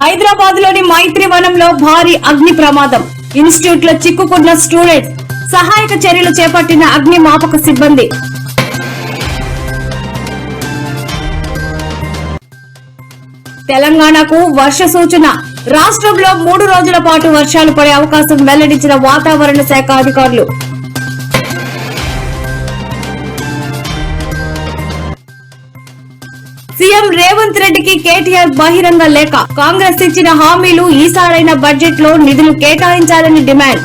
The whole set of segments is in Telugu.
హైదరాబాద్ లోని మైత్రి వనంలో భారీ అగ్ని ప్రమాదం. ఇన్స్టిట్యూట్ లో చిక్కుకున్న స్టూడెంట్స్. సహాయక చర్యలు చేపట్టిన అగ్నిమాపక సిబ్బంది. తెలంగాణకు వర్ష సూచన. రాష్ట్రంలో 3 రోజుల పాటు వర్షాలు పడే అవకాశం వెల్లడించిన వాతావరణ శాఖ అధికారులు. సీఎం రేవంత్ రెడ్డికి కేటీఆర్ బహిరంగ లేఖ. కాంగ్రెస్ ఇచ్చిన హామీలు ఈసారైన బడ్జెట్ లో నిధులు కేటాయించాలని డిమాండ్.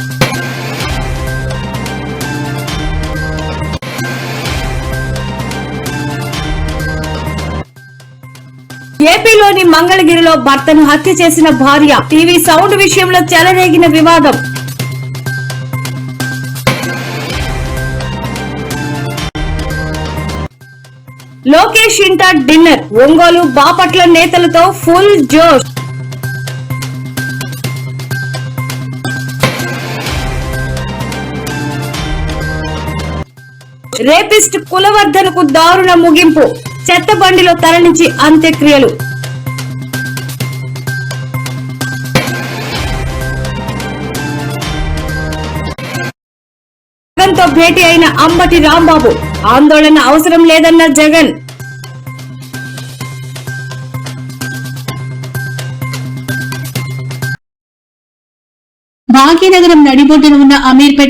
ఏపీలోని మంగళగిరిలో భర్తను హత్య చేసిన భార్య. టీవీ సౌండ్ విషయంలో చెలరేగిన వివాదం. లోకేష్ ఇంట డిన్నర్. ఒంగోలు బాపట్ల నేతలతో ఫుల్ జోష్. రేపిస్ట్ కులవర్ధనకు దారుణ ముగింపు. చెత్త బండిలో తరలించి అంత్యక్రియలు. జగన్తో భేటీ అయిన అంబటి రాంబాబు. ఆందోళన అవసరం లేదన్న జగన్. భాగ్యనగరం నడిబొడ్డున ఉన్న అమీర్పేట